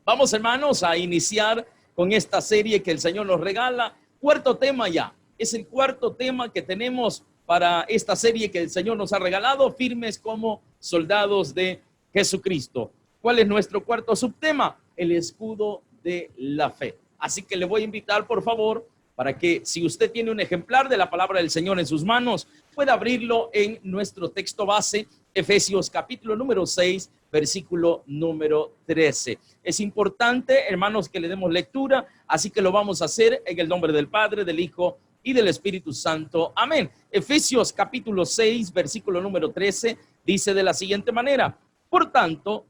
Vamos, hermanos, a iniciar con esta serie que el Señor nos regala. Cuarto tema ya. Es el cuarto tema que tenemos para esta serie que el Señor nos ha regalado, firmes como soldados de Jesucristo. ¿Cuál es nuestro cuarto subtema? El escudo de la fe. Así que le voy a invitar, por favor, para que si usted tiene un ejemplar de la palabra del Señor en sus manos, pueda abrirlo en nuestro texto base, Efesios capítulo número 6, versículo número 13. Es importante, hermanos, que le demos lectura, así que lo vamos a hacer en el nombre del Padre, del Hijo y del Espíritu Santo. Amén. Efesios capítulo 6, versículo número 13, dice de la siguiente manera: por tanto,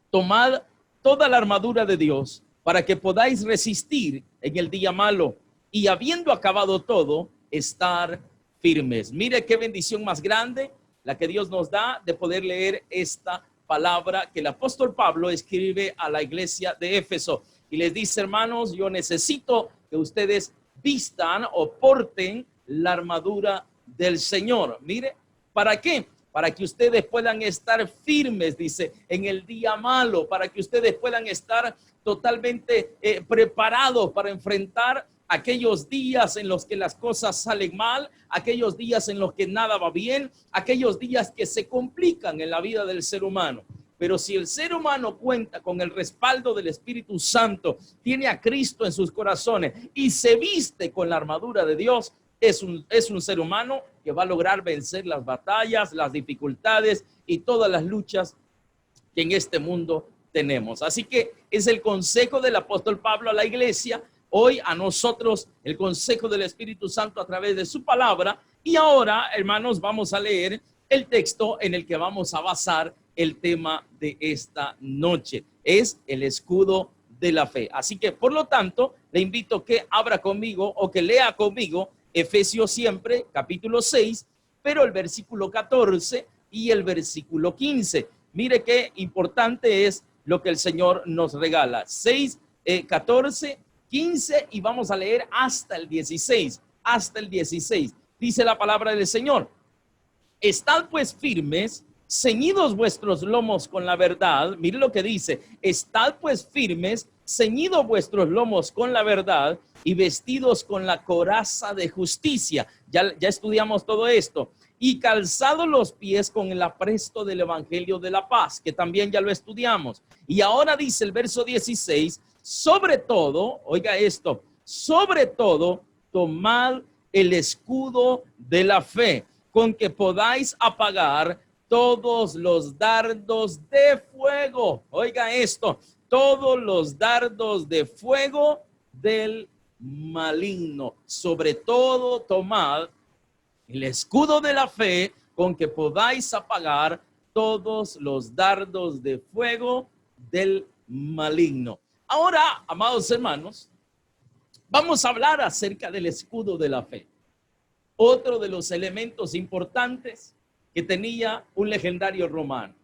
tomad toda la armadura de Dios para que podáis resistir en el día malo y habiendo acabado todo, estar firmes. Mire qué bendición más grande la que Dios nos da de poder leer esta palabra que el apóstol Pablo escribe a la iglesia de Éfeso y les dice: hermanos, yo necesito que ustedes vistan o porten la armadura del Señor. Mire, ¿para qué? Para que ustedes puedan estar firmes, dice, en el día malo, para que ustedes puedan estar totalmente preparados para enfrentar aquellos días en los que las cosas salen mal, aquellos días en los que nada va bien, aquellos días que se complican en la vida del ser humano. Pero si el ser humano cuenta con el respaldo del Espíritu Santo, tiene a Cristo en sus corazones y se viste con la armadura de Dios, es un ser humano que va a lograr vencer las batallas, las dificultades y todas las luchas que en este mundo tenemos. Así que es el consejo del apóstol Pablo a la iglesia, hoy a nosotros el consejo del Espíritu Santo a través de su palabra. Y ahora, hermanos, vamos a leer el texto en el que vamos a basar el tema de esta noche. Es el escudo de la fe. Así que, por lo tanto, le invito que abra conmigo o que lea conmigo Efesios siempre, capítulo 6, pero el versículo 14 y el versículo 15. Mire qué importante es lo que el Señor nos regala. 6, 14, 15 y vamos a leer hasta el 16. Hasta el 16. Dice la palabra del Señor: estad pues firmes, ceñidos vuestros lomos con la verdad. Mire lo que dice: estad pues firmes, ceñidos vuestros lomos con la verdad y vestidos con la coraza de justicia. Ya estudiamos todo esto. Y calzados los pies con el apresto del evangelio de la paz, que también ya lo estudiamos. Y ahora dice el verso 16: sobre todo, oiga esto, sobre todo, tomad el escudo de la fe, con que podáis apagar todos los dardos de fuego. Oiga esto, todos los dardos de fuego del maligno. Sobre todo, tomad el escudo de la fe, con que podáis apagar todos los dardos de fuego del maligno. Ahora, amados hermanos, vamos a hablar acerca del escudo de la fe. Otro de los elementos importantes que tenía un legendario romano.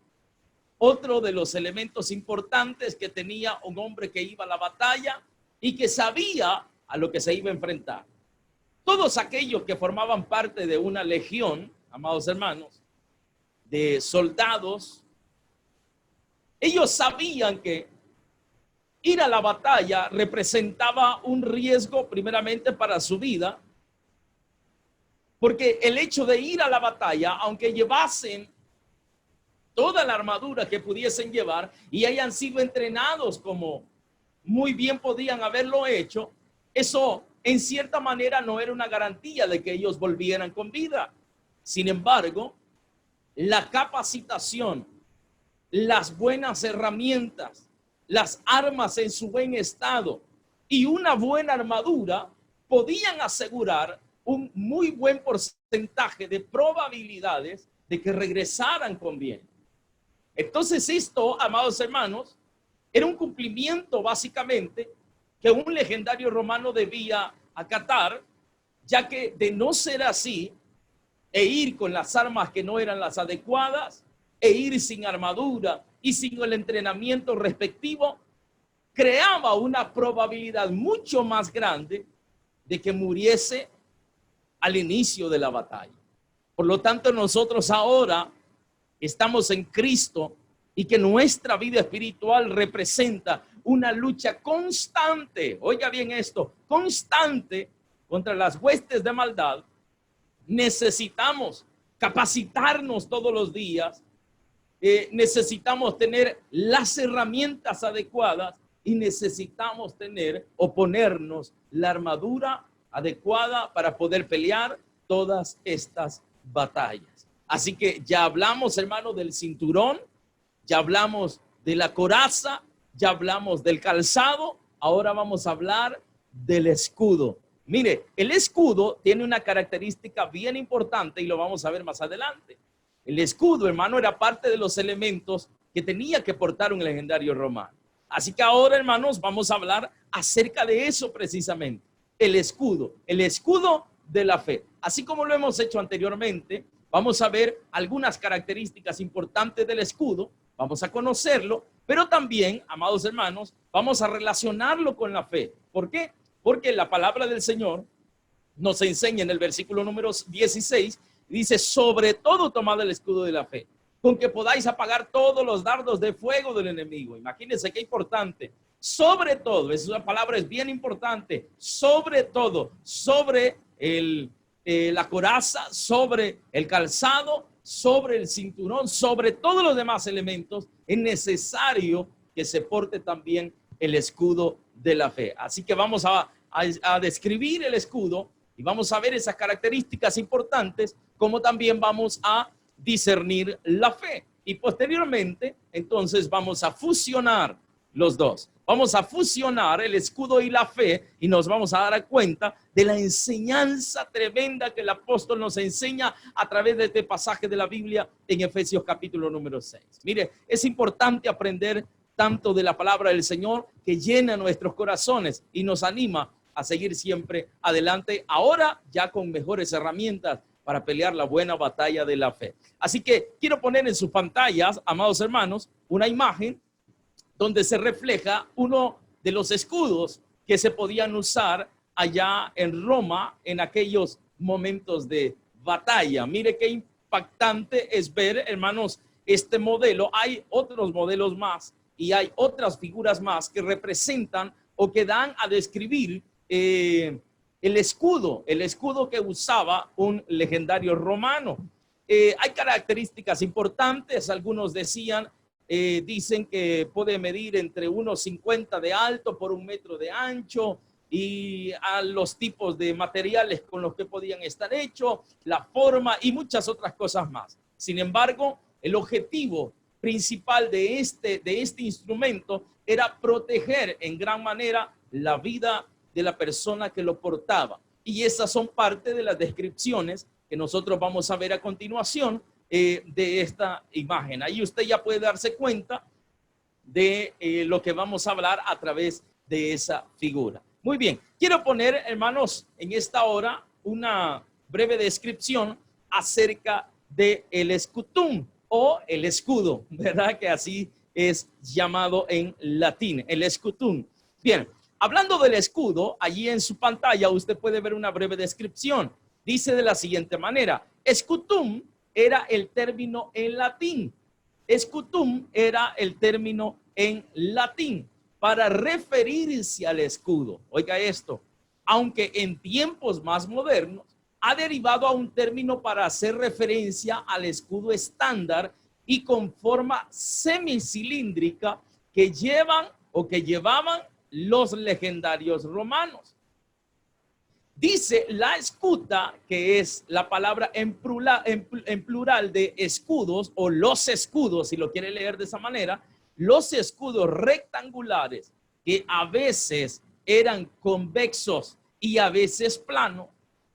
Otro de los elementos importantes que tenía un hombre que iba a la batalla y que sabía a lo que se iba a enfrentar. Todos aquellos que formaban parte de una legión, amados hermanos, de soldados, ellos sabían que ir a la batalla representaba un riesgo primeramente para su vida, porque el hecho de ir a la batalla, aunque llevasen toda la armadura que pudiesen llevar y hayan sido entrenados como muy bien podían haberlo hecho, eso en cierta manera no era una garantía de que ellos volvieran con vida. Sin embargo, la capacitación, las buenas herramientas, las armas en su buen estado y una buena armadura podían asegurar un muy buen porcentaje de probabilidades de que regresaran con bien. Entonces esto, amados hermanos, era un cumplimiento básicamente que un legendario romano debía acatar, ya que de no ser así e ir con las armas que no eran las adecuadas e ir sin armadura y sin el entrenamiento respectivo, creaba una probabilidad mucho más grande de que muriese al inicio de la batalla. Por lo tanto, nosotros ahora estamos en Cristo y que nuestra vida espiritual representa una lucha constante, oiga bien esto, constante contra las huestes de maldad. Necesitamos capacitarnos todos los días, necesitamos tener las herramientas adecuadas y necesitamos tener o ponernos la armadura adecuada para poder pelear todas estas batallas. Así que ya hablamos, hermano, del cinturón, ya hablamos de la coraza, ya hablamos del calzado, ahora vamos a hablar del escudo. Mire, el escudo tiene una característica bien importante y lo vamos a ver más adelante. El escudo, hermano, era parte de los elementos que tenía que portar un legendario romano. Así que ahora, hermanos, vamos a hablar acerca de eso precisamente. El escudo de la fe. Así como lo hemos hecho anteriormente, vamos a ver algunas características importantes del escudo, vamos a conocerlo, pero también, amados hermanos, vamos a relacionarlo con la fe. ¿Por qué? Porque la palabra del Señor nos enseña en el versículo número 16, dice, sobre todo tomad el escudo de la fe, con que podáis apagar todos los dardos de fuego del enemigo. Imagínense qué importante. Sobre todo, esa palabra es bien importante. Sobre todo, sobre la coraza, sobre el calzado, sobre el cinturón, sobre todos los demás elementos, es necesario que se porte también el escudo de la fe. Así que vamos a describir el escudo y vamos a ver esas características importantes, como también vamos a discernir la fe. Y posteriormente, entonces, vamos a fusionar los dos. Vamos a fusionar el escudo y la fe y nos vamos a dar cuenta de la enseñanza tremenda que el apóstol nos enseña a través de este pasaje de la Biblia en Efesios capítulo número 6. Mire, es importante aprender tanto de la palabra del Señor que llena nuestros corazones y nos anima a seguir siempre adelante, ahora ya con mejores herramientas para pelear la buena batalla de la fe. Así que quiero poner en sus pantallas, amados hermanos, una imagen donde se refleja uno de los escudos que se podían usar allá en Roma en aquellos momentos de batalla. Mire qué impactante es ver, hermanos, este modelo. Hay otros modelos más y hay otras figuras más que representan o que dan a describir el escudo que usaba un legendario romano. Hay características importantes. Algunos dicen que puede medir entre 1,50 de alto por 1 metro de ancho, y a los tipos de materiales con los que podían estar hechos, la forma y muchas otras cosas más. Sin embargo, el objetivo principal de este instrumento era proteger en gran manera la vida de la persona que lo portaba. Y esas son parte de las descripciones que nosotros vamos a ver a continuación de esta imagen. Ahí usted ya puede darse cuenta de lo que vamos a hablar a través de esa figura. Muy bien, quiero poner, hermanos, en esta hora una breve descripción acerca de el escutum o el escudo, ¿verdad? Que así es llamado en latín, el escutum. Bien, hablando del escudo, allí en su pantalla usted puede ver una breve descripción. Dice de la siguiente manera: escutum era el término en latín. Escutum era el término en latín para referirse al escudo. Oiga esto, aunque en tiempos más modernos ha derivado a un término para hacer referencia al escudo estándar y con forma semicilíndrica que llevaban los legendarios romanos. Dice la escuta, que es la palabra en plural de escudos, o los escudos, si lo quiere leer de esa manera, los escudos rectangulares que a veces eran convexos y a veces planos,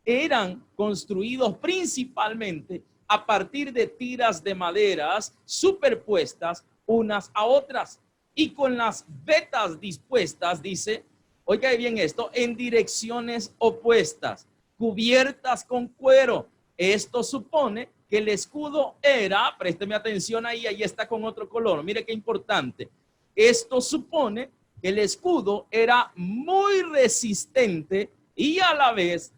eran construidos principalmente a partir de tiras de maderas superpuestas unas a otras y con las vetas dispuestas, dice, oiga bien esto, en direcciones opuestas, cubiertas con cuero. Esto supone que el escudo era, présteme atención ahí está con otro color, mire qué importante. Esto supone que el escudo era muy resistente y a la vez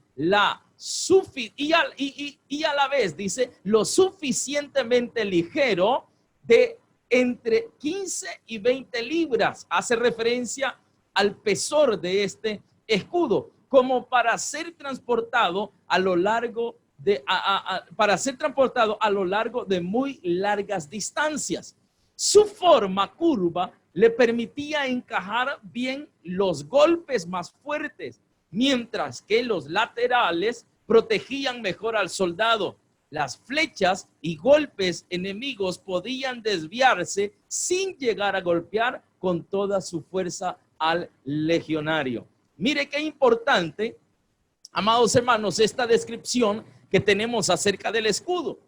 dice, lo suficientemente ligero de entre 15 y 20 libras. Hace referencia al pesor de este escudo, como para ser transportado a lo largo de, para ser transportado a lo largo de muy largas distancias. Su forma curva le permitía encajar bien los golpes más fuertes, mientras que los laterales protegían mejor al soldado. Las flechas y golpes enemigos podían desviarse sin llegar a golpear con toda su fuerza al legionario. Mire qué importante, amados hermanos, esta descripción que tenemos acerca del escudo.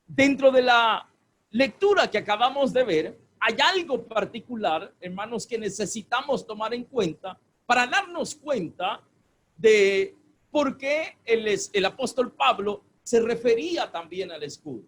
Dentro de la lectura que acabamos de ver, hay algo particular, hermanos, que necesitamos tomar en cuenta para darnos cuenta de por qué el apóstol Pablo se refería también al escudo.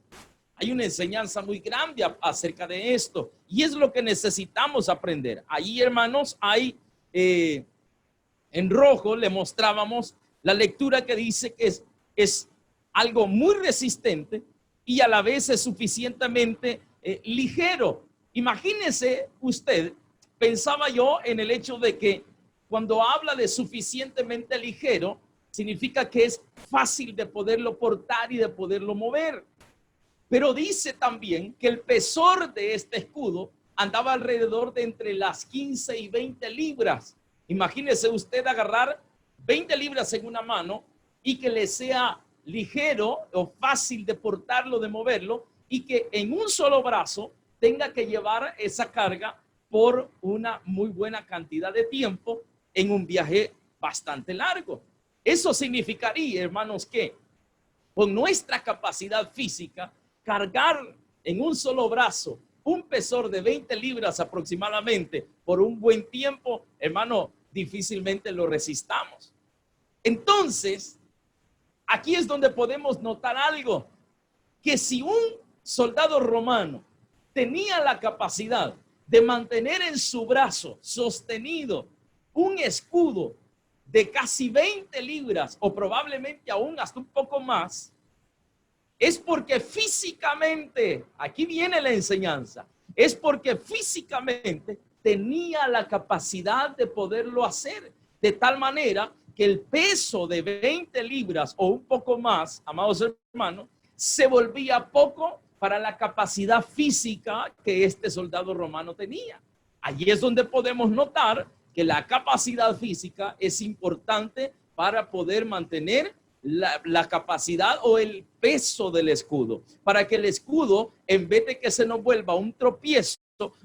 Hay una enseñanza muy grande acerca de esto y es lo que necesitamos aprender. Ahí, hermanos, hay en rojo le mostrábamos la lectura que dice que es algo muy resistente y a la vez es suficientemente ligero. Imagínese usted, pensaba yo en el hecho de que cuando habla de suficientemente ligero, significa que es fácil de poderlo portar y de poderlo mover. Pero dice también que el pesor de este escudo andaba alrededor de entre las 15 y 20 libras. Imagínese usted agarrar 20 libras en una mano y que le sea ligero o fácil de portarlo, de moverlo, y que en un solo brazo tenga que llevar esa carga por una muy buena cantidad de tiempo en un viaje bastante largo. Eso significaría, hermanos, que con nuestra capacidad física, cargar en un solo brazo un pesor de 20 libras aproximadamente por un buen tiempo, hermano, difícilmente lo resistamos. Entonces, aquí es donde podemos notar algo, que si un soldado romano tenía la capacidad de mantener en su brazo sostenido un escudo de casi 20 libras o probablemente aún hasta un poco más, es porque físicamente, aquí viene la enseñanza, es porque físicamente tenía la capacidad de poderlo hacer, de tal manera que el peso de 20 libras o un poco más, amados hermanos, se volvía poco para la capacidad física que este soldado romano tenía. Allí es donde podemos notar que la capacidad física es importante para poder mantener la capacidad o el peso del escudo, para que el escudo, en vez de que se nos vuelva un tropiezo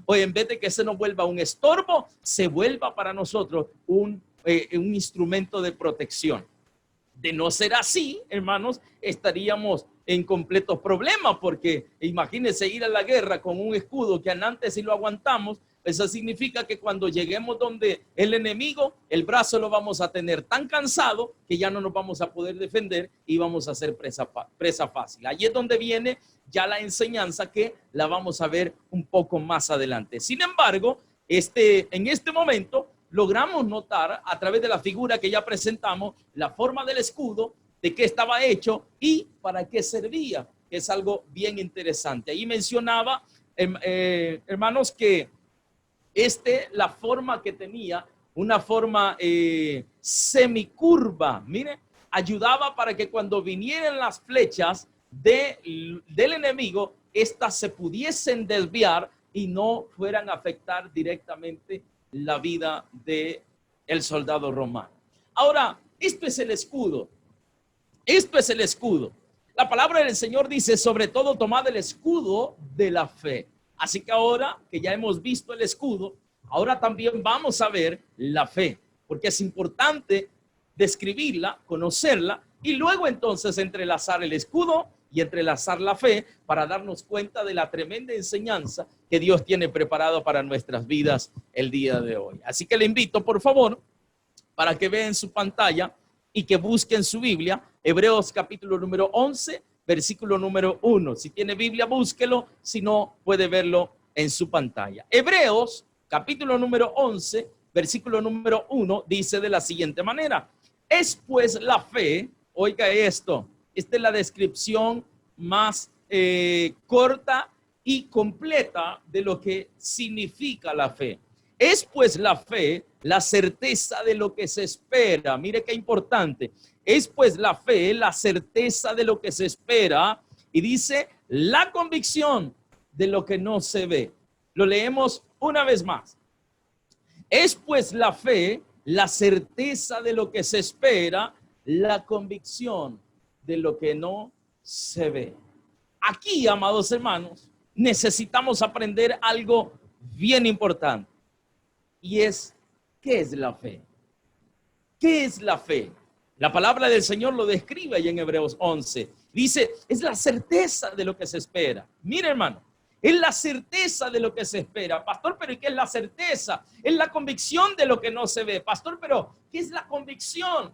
o en vez de que se nos vuelva un estorbo, se vuelva para nosotros un instrumento de protección. De no ser así, hermanos, estaríamos en completos problemas, porque imagínense ir a la guerra con un escudo que antes si lo aguantamos, eso significa que cuando lleguemos donde el enemigo, el brazo lo vamos a tener tan cansado que ya no nos vamos a poder defender y vamos a ser presa fácil. Allí es donde viene ya la enseñanza que la vamos a ver un poco más adelante. Sin embargo, en este momento logramos notar a través de la figura que ya presentamos la forma del escudo, de qué estaba hecho y para qué servía, que es algo bien interesante. Ahí mencionaba, hermanos, que la forma que tenía, una forma semicurva, mire, ayudaba para que cuando vinieran las flechas del enemigo, estas se pudiesen desviar y no fueran a afectar directamente la vida de el soldado romano. Ahora, esto es el escudo. Esto es el escudo. La palabra del Señor dice, sobre todo tomad el escudo de la fe. Así que ahora que ya hemos visto el escudo, ahora también vamos a ver la fe, porque es importante describirla, conocerla y luego entonces entrelazar el escudo y entrelazar la fe para darnos cuenta de la tremenda enseñanza que Dios tiene preparado para nuestras vidas el día de hoy. Así que le invito, por favor, para que vean su pantalla y que busquen su Biblia, Hebreos capítulo número 11, versículo número 1. Si tiene Biblia, búsquelo, si no, puede verlo en su pantalla. Hebreos capítulo número 11, versículo número 1, dice de la siguiente manera: es pues la fe, oiga esto, esta es la descripción más corta y completa de lo que significa la fe. Es pues la fe la certeza de lo que se espera. Mire qué importante. Es pues la fe la certeza de lo que se espera y dice la convicción de lo que no se ve. Lo leemos una vez más. Es pues la fe la certeza de lo que se espera, la convicción de lo que no se ve. Aquí, amados hermanos, necesitamos aprender algo bien importante. Y es, ¿qué es la fe? ¿Qué es la fe? La palabra del Señor lo describe ahí en Hebreos 11. Dice, es la certeza de lo que se espera. Mire, hermano, es la certeza de lo que se espera. Pastor, ¿pero qué es la certeza? Es la convicción de lo que no se ve. Pastor, ¿pero qué es la convicción?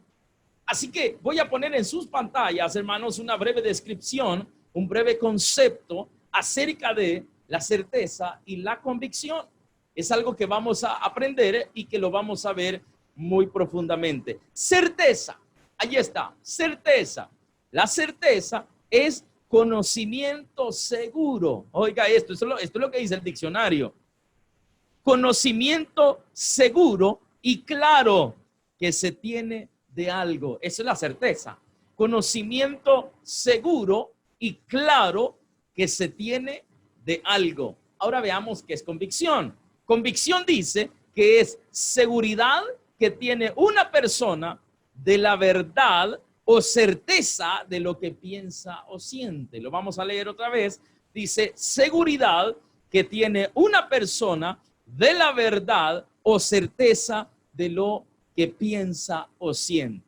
Así que voy a poner en sus pantallas, hermanos, una breve descripción, un breve concepto acerca de la certeza y la convicción. Es algo que vamos a aprender y que lo vamos a ver muy profundamente. Certeza, ahí está, certeza. La certeza es conocimiento seguro. Oiga esto es lo que dice el diccionario. Conocimiento seguro y claro que se tiene de algo. Eso es la certeza. Conocimiento seguro y claro que se tiene de algo. Ahora veamos qué es convicción. Convicción dice que es seguridad que tiene una persona de la verdad o certeza de lo que piensa o siente. Lo vamos a leer otra vez. Dice seguridad que tiene una persona de la verdad o certeza de lo que piensa o siente.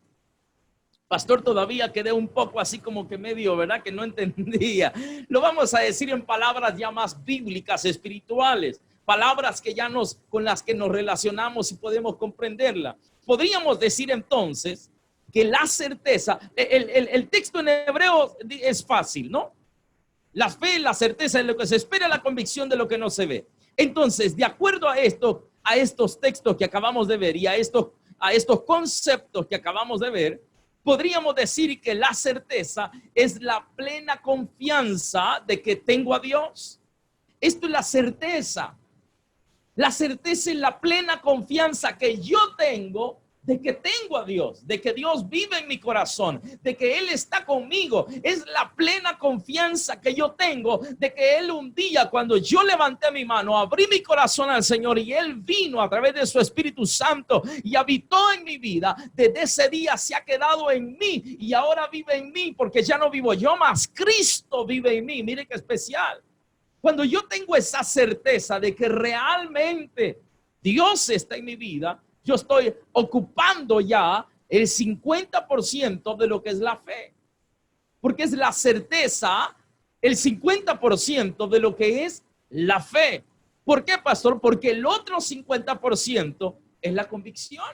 Pastor, todavía quedé un poco así como que medio, ¿verdad? Que no entendía. Lo vamos a decir en palabras ya más bíblicas, espirituales. Palabras que ya con las que nos relacionamos y podemos comprenderla. Podríamos decir entonces que la certeza, el texto en hebreo es fácil, ¿no? La fe, la certeza de lo que se espera, la convicción de lo que no se ve. Entonces, de acuerdo a esto, a estos textos que acabamos de ver y a estos conceptos que acabamos de ver, podríamos decir que la certeza es la plena confianza de que tengo a Dios. Esto es la certeza. La certeza es la plena confianza que yo tengo de que tengo a Dios, de que Dios vive en mi corazón, de que Él está conmigo. Es la plena confianza que yo tengo de que Él un día, cuando yo levanté mi mano, abrí mi corazón al Señor y Él vino a través de su Espíritu Santo y habitó en mi vida, desde ese día se ha quedado en mí y ahora vive en mí, porque ya no vivo yo, más Cristo vive en mí. Mire qué especial. Cuando yo tengo esa certeza de que realmente Dios está en mi vida, yo estoy ocupando ya el 50% de lo que es la fe. Porque es la certeza, el 50% de lo que es la fe. ¿Por qué, pastor? Porque el otro 50% es la convicción.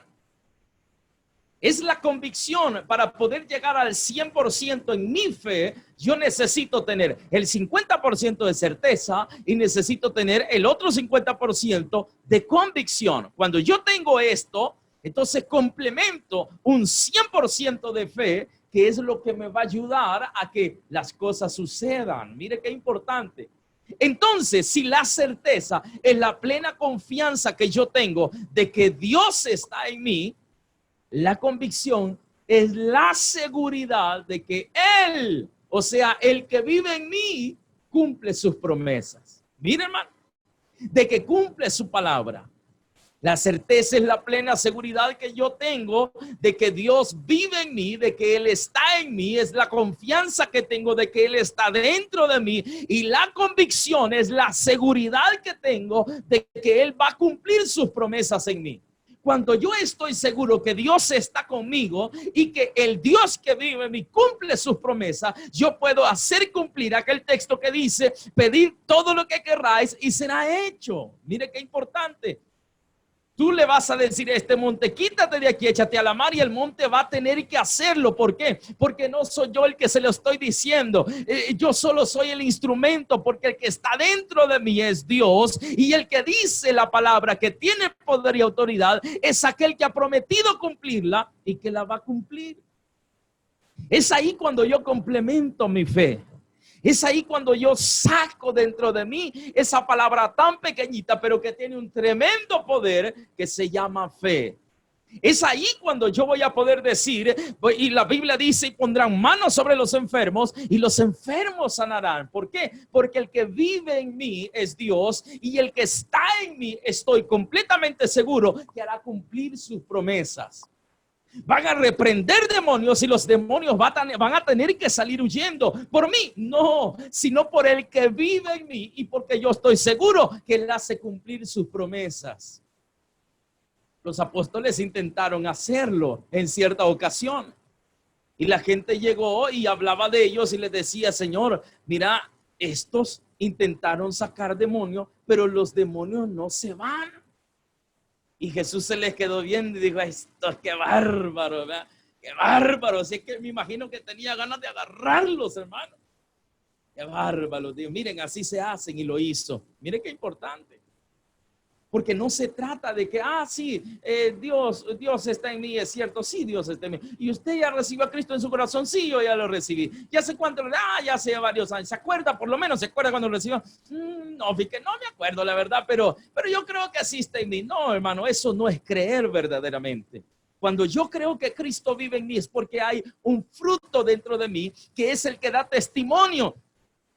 Es la convicción. Para poder llegar al 100% en mi fe, yo necesito tener el 50% de certeza y necesito tener el otro 50% de convicción. Cuando yo tengo esto, entonces complemento un 100% de fe, que es lo que me va a ayudar a que las cosas sucedan. Mire qué importante. Entonces, si la certeza es la plena confianza que yo tengo de que Dios está en mí, la convicción es la seguridad de que Él, o sea, el que vive en mí, cumple sus promesas. Mira, hermano, de que cumple su palabra. La certeza es la plena seguridad que yo tengo de que Dios vive en mí, de que Él está en mí. Es la confianza que tengo de que Él está dentro de mí. Y la convicción es la seguridad que tengo de que Él va a cumplir sus promesas en mí. Cuando yo estoy seguro que Dios está conmigo y que el Dios que vive en mí cumple sus promesas, yo puedo hacer cumplir aquel texto que dice, pedid todo lo que querráis y será hecho. Mire qué importante. Tú le vas a decir a este monte, quítate de aquí, échate a la mar, y el monte va a tener que hacerlo. ¿Por qué? Porque no soy yo el que se lo estoy diciendo. Yo solo soy el instrumento, porque el que está dentro de mí es Dios. Y el que dice la palabra, que tiene poder y autoridad, es aquel que ha prometido cumplirla y que la va a cumplir. Es ahí cuando yo complemento mi fe. Es ahí cuando yo saco dentro de mí esa palabra tan pequeñita, pero que tiene un tremendo poder que se llama fe. Es ahí cuando yo voy a poder decir, y la Biblia dice, y pondrán manos sobre los enfermos y los enfermos sanarán. ¿Por qué? Porque el que vive en mí es Dios, y el que está en mí estoy completamente seguro que hará cumplir sus promesas. Van a reprender demonios y los demonios van a tener que salir huyendo. Por mí, no, sino por el que vive en mí, y porque yo estoy seguro que él hace cumplir sus promesas. Los apóstoles intentaron hacerlo en cierta ocasión, y la gente llegó y hablaba de ellos y les decía, Señor, mira, estos intentaron sacar demonios, pero los demonios no se van. Y Jesús se les quedó viendo y dijo, esto es que bárbaro, ¿verdad? Qué bárbaro. Así es que me imagino que tenía ganas de agarrarlos, hermano. Qué bárbaro, Dios. Miren, así se hacen, y lo hizo. Miren qué importante. Porque no se trata de que, sí, Dios está en mí, es cierto, sí, Dios está en mí. Y usted ya recibió a Cristo en su corazón, sí, yo ya lo recibí. ¿Ya hace cuánto? Ya hace varios años. ¿Se acuerda? Por lo menos, ¿se acuerda cuando lo recibió? No, fíjate, no me acuerdo, la verdad, pero yo creo que así está en mí. No, hermano, eso no es creer verdaderamente. Cuando yo creo que Cristo vive en mí es porque hay un fruto dentro de mí que es el que da testimonio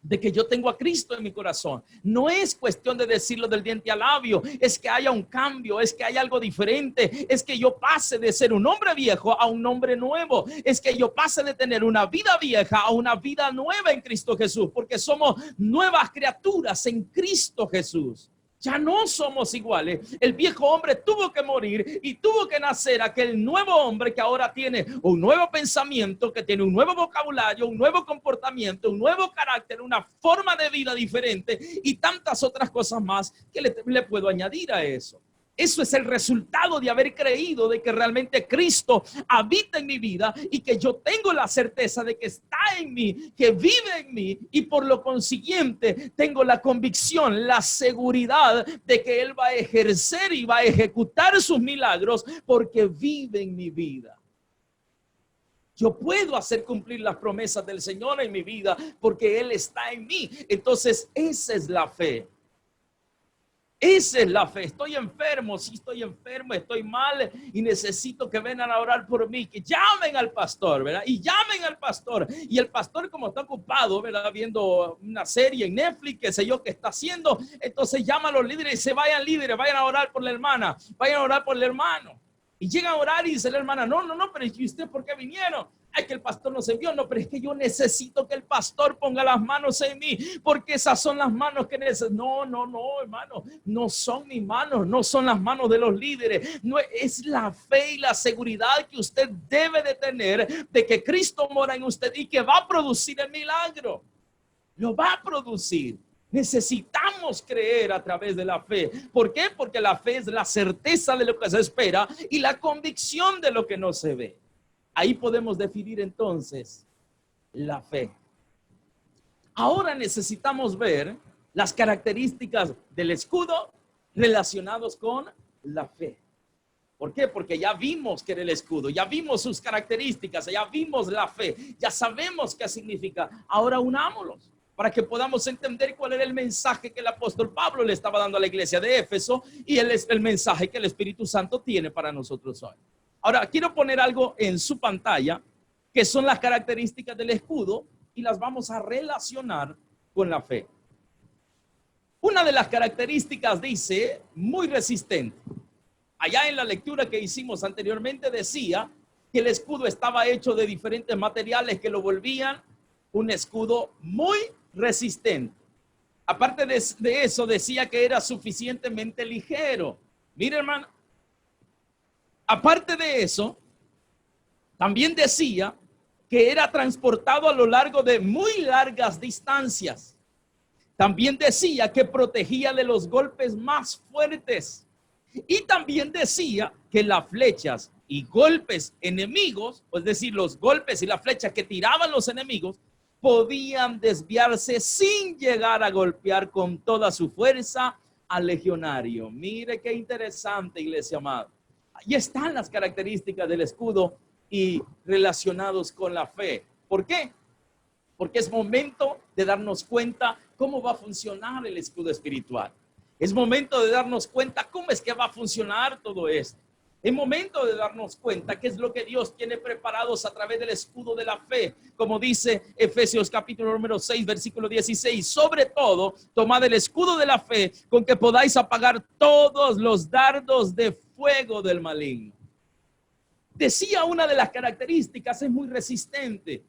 de que yo tengo a Cristo en mi corazón. No es cuestión de decirlo del diente al labio, es que haya un cambio, es que haya algo diferente, es que yo pase de ser un hombre viejo a un hombre nuevo, es que yo pase de tener una vida vieja a una vida nueva en Cristo Jesús, porque somos nuevas criaturas en Cristo Jesús. Ya no somos iguales. El viejo hombre tuvo que morir y tuvo que nacer aquel nuevo hombre que ahora tiene un nuevo pensamiento, que tiene un nuevo vocabulario, un nuevo comportamiento, un nuevo carácter, una forma de vida diferente y tantas otras cosas más que le puedo añadir a eso. Eso es el resultado de haber creído de que realmente Cristo habita en mi vida y que yo tengo la certeza de que está en mí, que vive en mí, y por lo consiguiente tengo la convicción, la seguridad de que Él va a ejercer y va a ejecutar sus milagros porque vive en mi vida. Yo puedo hacer cumplir las promesas del Señor en mi vida porque Él está en mí. Entonces esa es la fe. Esa es la fe. Estoy enfermo, sí estoy enfermo, estoy mal y necesito que vengan a orar por mí, que llamen al pastor, ¿verdad? Y llamen al pastor. Y el pastor, como está ocupado, ¿verdad? Viendo una serie en Netflix, qué sé yo, qué está haciendo, entonces llama a los líderes y se vayan líderes, vayan a orar por la hermana, vayan a orar por el hermano. Y llega a orar y dice la hermana, no, pero ¿y usted por qué vinieron? Ay, que el pastor no se envió. No, pero es que yo necesito que el pastor ponga las manos en mí, porque esas son las manos que necesito. No, hermano, no son mis manos, no son las manos de los líderes. No, es la fe y la seguridad que usted debe de tener de que Cristo mora en usted y que va a producir el milagro. Lo va a producir. Necesitamos creer a través de la fe. ¿Por qué? Porque la fe es la certeza de lo que se espera y la convicción de lo que no se ve. Ahí podemos definir entonces la fe. Ahora necesitamos ver las características del escudo relacionados con la fe. ¿Por qué? Porque ya vimos que era el escudo, ya vimos sus características, ya vimos la fe, ya sabemos qué significa. Ahora unámoslos para que podamos entender cuál era el mensaje que el apóstol Pablo le estaba dando a la iglesia de Éfeso y el mensaje que el Espíritu Santo tiene para nosotros hoy. Ahora, quiero poner algo en su pantalla, que son las características del escudo, y las vamos a relacionar con la fe. Una de las características dice, muy resistente. Allá en la lectura que hicimos anteriormente decía que el escudo estaba hecho de diferentes materiales que lo volvían un escudo muy resistente. Aparte de eso, decía que era suficientemente ligero. Mire, hermano. Aparte de eso, también decía que era transportado a lo largo de muy largas distancias. También decía que protegía de los golpes más fuertes. Y también decía que las flechas y golpes enemigos, es decir, los golpes y las flechas que tiraban los enemigos, podían desviarse sin llegar a golpear con toda su fuerza al legionario. Mire qué interesante, iglesia amada. Ahí están las características del escudo y relacionados con la fe. ¿Por qué? porque es momento de darnos cuenta cómo va a funcionar el escudo espiritual. Es momento de darnos cuenta cómo es que va a funcionar todo esto. Es momento de darnos cuenta qué es lo que Dios tiene preparados a través del escudo de la fe. Como dice Efesios capítulo número 6, versículo 16. Sobre todo, tomad el escudo de la fe con que podáis apagar todos los dardos de fuego del maligno. Decía, una de las características es muy resistente.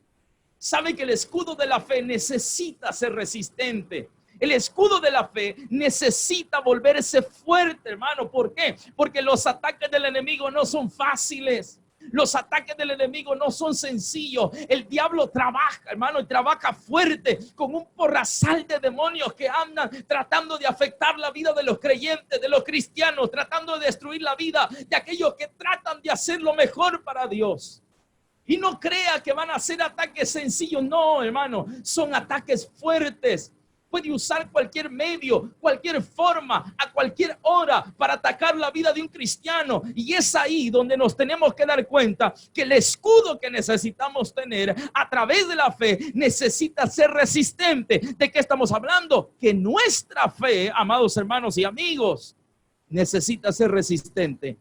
Sabe que el escudo de la fe necesita ser resistente. El escudo de la fe necesita volverse fuerte, hermano. ¿Por qué? Porque los ataques del enemigo no son fáciles. Los ataques del enemigo no son sencillos. El diablo trabaja, hermano, y trabaja fuerte con un porrazal de demonios que andan tratando de afectar la vida de los creyentes, de los cristianos, tratando de destruir la vida de aquellos que tratan de hacer lo mejor para Dios. Y no crea que van a ser ataques sencillos. No, hermano, son ataques fuertes. Puede usar cualquier medio, cualquier forma, a cualquier hora para atacar la vida de un cristiano. Y es ahí donde nos tenemos que dar cuenta que el escudo que necesitamos tener a través de la fe necesita ser resistente. ¿De qué estamos hablando? Que nuestra fe, amados hermanos y amigos, necesita ser resistente.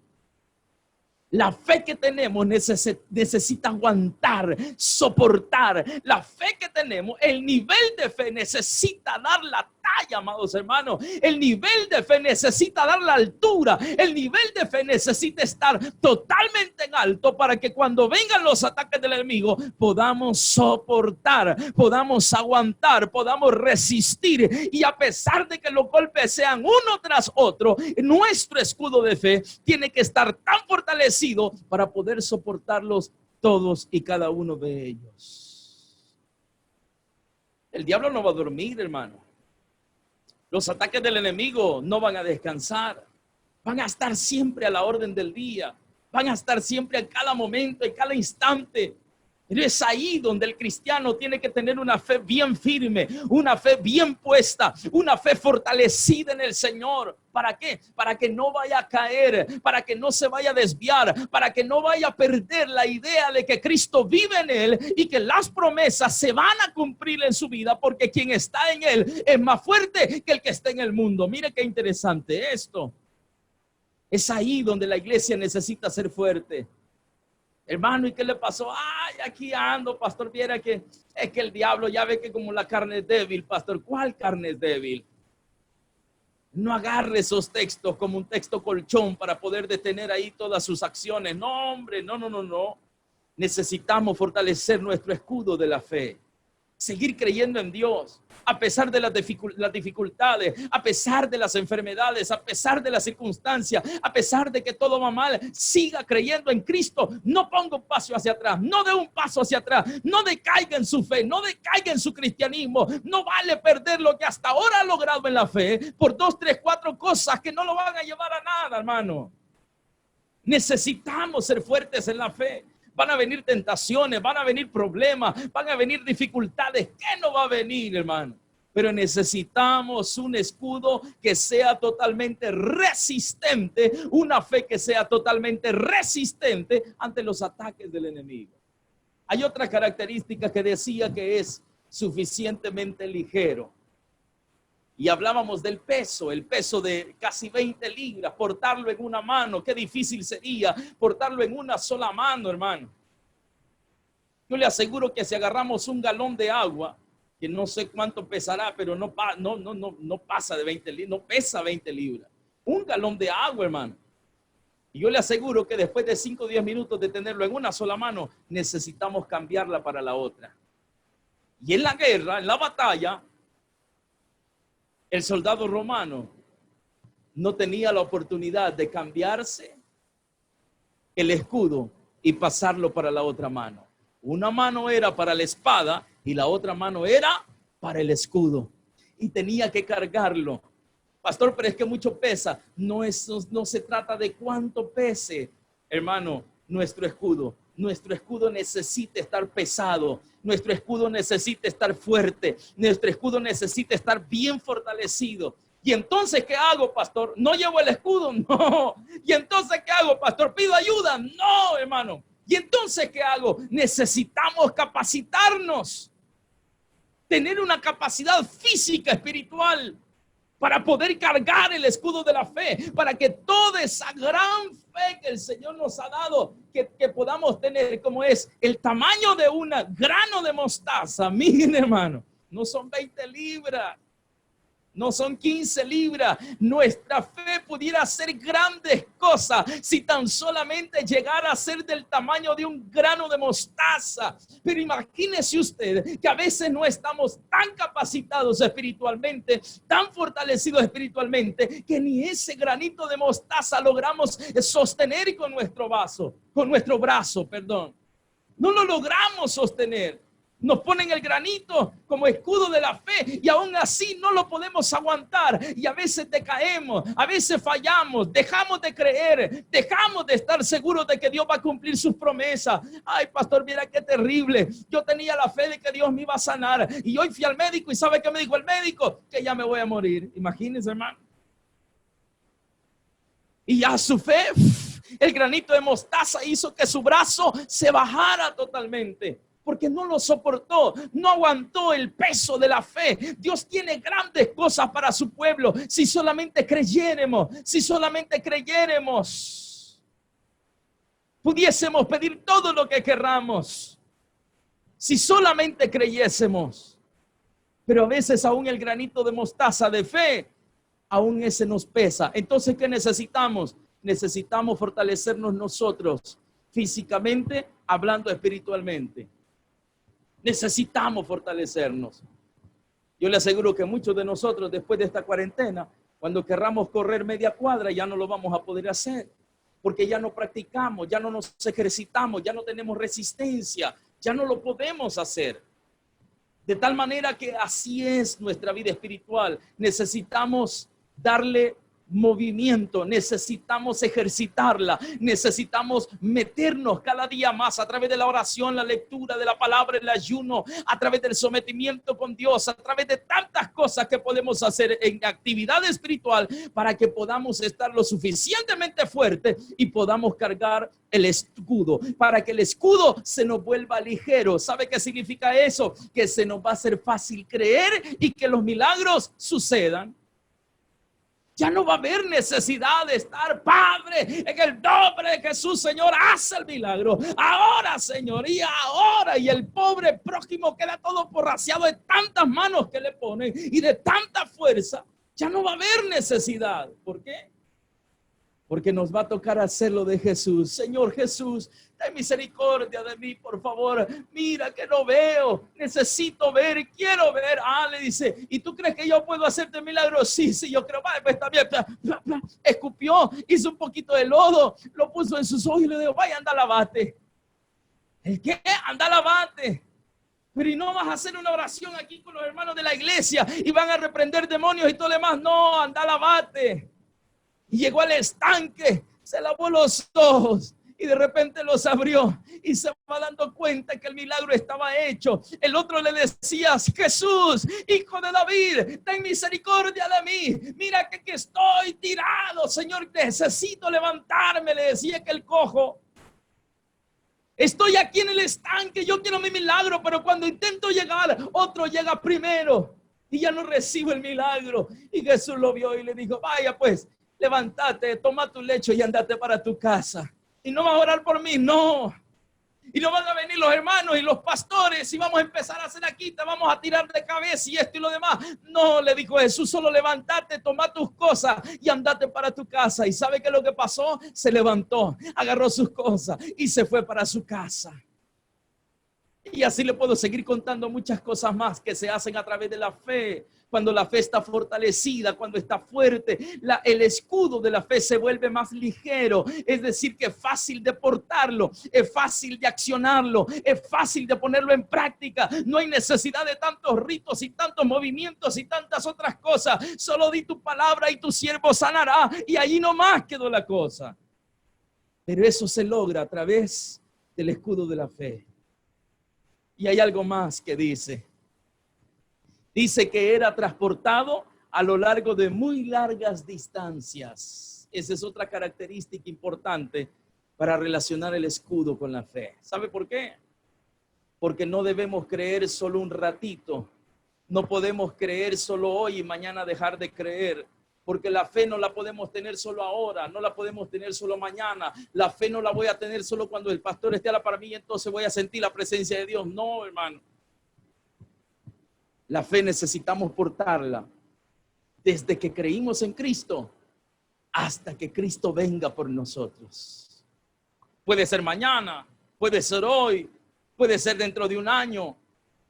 La fe que tenemos necesita aguantar, soportar. La fe que tenemos, el nivel de fe necesita dar la talla, amados hermanos. El nivel de fe necesita dar la altura. El nivel de fe necesita estar totalmente en alto para que cuando vengan los ataques del enemigo podamos soportar, podamos aguantar, podamos resistir. Y a pesar de que los golpes sean uno tras otro, nuestro escudo de fe tiene que estar tan fortalecido para poder soportarlos todos y cada uno de ellos. El diablo no va a dormir, hermano. Los ataques del enemigo no van a descansar. Van a estar siempre a la orden del día. Van a estar siempre en cada momento, en cada instante. Pero es ahí donde el cristiano tiene que tener una fe bien firme, una fe bien puesta, una fe fortalecida en el Señor. ¿Para qué? Para que no vaya a caer, para que no se vaya a desviar, para que no vaya a perder la idea de que Cristo vive en él y que las promesas se van a cumplir en su vida, porque quien está en él es más fuerte que el que está en el mundo. Mire qué interesante esto. Es ahí donde la iglesia necesita ser fuerte. Hermano, ¿y qué le pasó? Ay, aquí ando, pastor, viera que es que el diablo ya ve que como la carne es débil, pastor. ¿Cuál carne es débil? No agarre esos textos como un texto colchón para poder detener ahí todas sus acciones. No, hombre, no. Necesitamos fortalecer nuestro escudo de la fe. Seguir creyendo en Dios, a pesar de las dificultades, a pesar de las enfermedades, a pesar de las circunstancias, a pesar de que todo va mal, siga creyendo en Cristo. No ponga un paso hacia atrás, no dé un paso hacia atrás, no decaiga en su fe, no decaiga en su cristianismo. No vale perder lo que hasta ahora ha logrado en la fe por 2, 3, 4 cosas que no lo van a llevar a nada, hermano. Necesitamos ser fuertes en la fe. Van a venir tentaciones, van a venir problemas, van a venir dificultades. ¿Qué no va a venir, hermano? Pero necesitamos un escudo que sea totalmente resistente, una fe que sea totalmente resistente ante los ataques del enemigo. Hay otra característica que decía que es suficientemente ligero. Y hablábamos del peso, el peso de casi 20 libras, portarlo en una mano. Qué difícil sería portarlo en una sola mano, hermano. Yo le aseguro que si agarramos un galón de agua, que no sé cuánto pesará, pero no pasa de 20 libras, no pesa 20 libras. Un galón de agua, hermano. Y yo le aseguro que después de 5 o 10 minutos de tenerlo en una sola mano, necesitamos cambiarla para la otra. Y en la guerra, en la batalla, el soldado romano no tenía la oportunidad de cambiarse el escudo y pasarlo para la otra mano. Una mano era para la espada y la otra mano era para el escudo. Y tenía que cargarlo. Pastor, pero es que mucho pesa. No se trata de cuánto pese, hermano, nuestro escudo. Nuestro escudo necesita estar pesado. Nuestro escudo necesita estar fuerte. Nuestro escudo necesita estar bien fortalecido. ¿Y entonces qué hago, pastor? ¿No llevo el escudo? No. ¿Y entonces qué hago, pastor? ¿Pido ayuda? No, hermano. ¿Y entonces qué hago? Necesitamos capacitarnos. tener una capacidad física, espiritual, para poder cargar el escudo de la fe, para que toda esa gran fe que el Señor nos ha dado, que podamos tener, como es el tamaño de un grano de mostaza. Miren, hermano, no son 20 libras, no son 15 libras. Nuestra fe pudiera hacer grandes cosas si tan solamente llegara a ser del tamaño de un grano de mostaza. Pero imagínese usted que a veces no estamos tan capacitados espiritualmente, tan fortalecidos espiritualmente, que ni ese granito de mostaza logramos sostener con nuestro brazo, perdón. No lo logramos sostener. Nos ponen el granito como escudo de la fe y aún así no lo podemos aguantar, y a veces decaemos, a veces fallamos, dejamos de creer, dejamos de estar seguros de que Dios va a cumplir sus promesas. Ay, pastor, mira qué terrible, yo tenía la fe de que Dios me iba a sanar y hoy fui al médico y ¿sabe qué me dijo el médico? Que ya me voy a morir. Imagínense, hermano. Y ya su fe, el granito de mostaza hizo que su brazo se bajara totalmente, porque no lo soportó, no aguantó el peso de la fe. Dios tiene grandes cosas para su pueblo, si solamente creyéramos, pudiésemos pedir todo lo que querramos, si solamente creyésemos. Pero a veces aún el granito de mostaza de fe, aún ese nos pesa. Entonces, ¿qué necesitamos? Necesitamos fortalecernos nosotros, físicamente, hablando espiritualmente. Necesitamos fortalecernos. Yo le aseguro que muchos de nosotros, después de esta cuarentena, cuando querramos correr media cuadra, ya no lo vamos a poder hacer, porque ya no practicamos, ya no nos ejercitamos, ya no tenemos resistencia, ya no lo podemos hacer. De tal manera que así es nuestra vida espiritual. Necesitamos darle movimiento, necesitamos ejercitarla, necesitamos meternos cada día más a través de la oración, la lectura de la palabra, el ayuno, a través del sometimiento con Dios, a través de tantas cosas que podemos hacer en actividad espiritual para que podamos estar lo suficientemente fuertes y podamos cargar el escudo, para que el escudo se nos vuelva ligero. ¿Sabe qué significa eso? Que se nos va a hacer fácil creer y que los milagros sucedan. Ya no va a haber necesidad de estar, Padre, en el nombre de Jesús, Señor, haz el milagro. Ahora, Señor, y ahora. Y el pobre prójimo queda todo porraciado de tantas manos que le ponen y de tanta fuerza. Ya no va a haber necesidad. ¿Por qué? Porque nos va a tocar hacerlo de Jesús. Señor Jesús, ten misericordia de mí, por favor. Mira que no veo, necesito ver, quiero ver. Le dice, ¿y tú crees que yo puedo hacerte milagros? Sí, yo creo. Vale, pues está bien. Escupió, hizo un poquito de lodo, lo puso en sus ojos y le dijo, vaya, anda, lavate. ¿El qué? Anda, lavate. Pero ¿y no vas a hacer una oración aquí con los hermanos de la iglesia y van a reprender demonios y todo lo demás? No, anda, lavate. Y llegó al estanque, se lavó los ojos y de repente los abrió y se va dando cuenta que el milagro estaba hecho. El otro le decía, Jesús, hijo de David, ten misericordia de mí. Mira que estoy tirado, Señor, necesito levantarme, le decía que el cojo. Estoy aquí en el estanque, yo quiero mi milagro, pero cuando intento llegar, otro llega primero y ya no recibo el milagro. Y Jesús lo vio y le dijo, vaya pues, levántate, toma tu lecho y andate para tu casa. Y no vas a orar por mí, no. Y no van a venir los hermanos y los pastores y vamos a empezar a hacer aquí, te vamos a tirar de cabeza y esto y lo demás. No, le dijo Jesús, solo levántate, toma tus cosas y andate para tu casa. ¿Y sabe qué es lo que pasó? Se levantó, agarró sus cosas y se fue para su casa. Y así le puedo seguir contando muchas cosas más que se hacen a través de la fe. Cuando la fe está fortalecida, cuando está fuerte, el escudo de la fe se vuelve más ligero. Es decir, que es fácil de portarlo, es fácil de accionarlo, es fácil de ponerlo en práctica. No hay necesidad de tantos ritos y tantos movimientos y tantas otras cosas. Solo di tu palabra y tu siervo sanará. Y ahí nomás quedó la cosa. Pero eso se logra a través del escudo de la fe. Y hay algo más que dice. Dice que era transportado a lo largo de muy largas distancias. Esa es otra característica importante para relacionar el escudo con la fe. ¿Sabe por qué? Porque no debemos creer solo un ratito. No podemos creer solo hoy y mañana dejar de creer, porque la fe no la podemos tener solo ahora, no la podemos tener solo mañana. La fe no la voy a tener solo cuando el pastor esté para mí y entonces voy a sentir la presencia de Dios. No, hermano. La fe necesitamos portarla desde que creímos en Cristo hasta que Cristo venga por nosotros. Puede ser mañana, puede ser hoy, puede ser dentro de un año,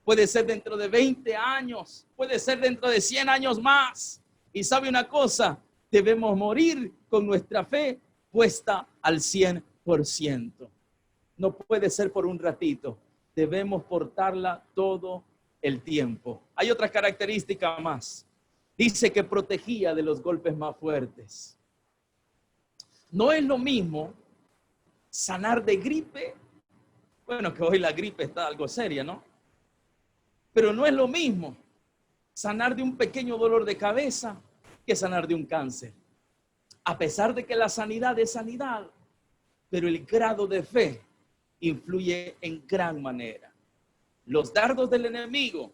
puede ser dentro de 20 años, puede ser dentro de 100 años más. Y sabe una cosa, debemos morir con nuestra fe puesta al 100%. No puede ser por un ratito, debemos portarla todo el tiempo. Hay otra característica más. Dice que protegía de los golpes más fuertes. No es lo mismo sanar de gripe. Bueno, que hoy la gripe está algo seria, ¿no? Pero no es lo mismo sanar de un pequeño dolor de cabeza que sanar de un cáncer. A pesar de que la sanidad es sanidad, pero el grado de fe influye en gran manera. Los dardos del enemigo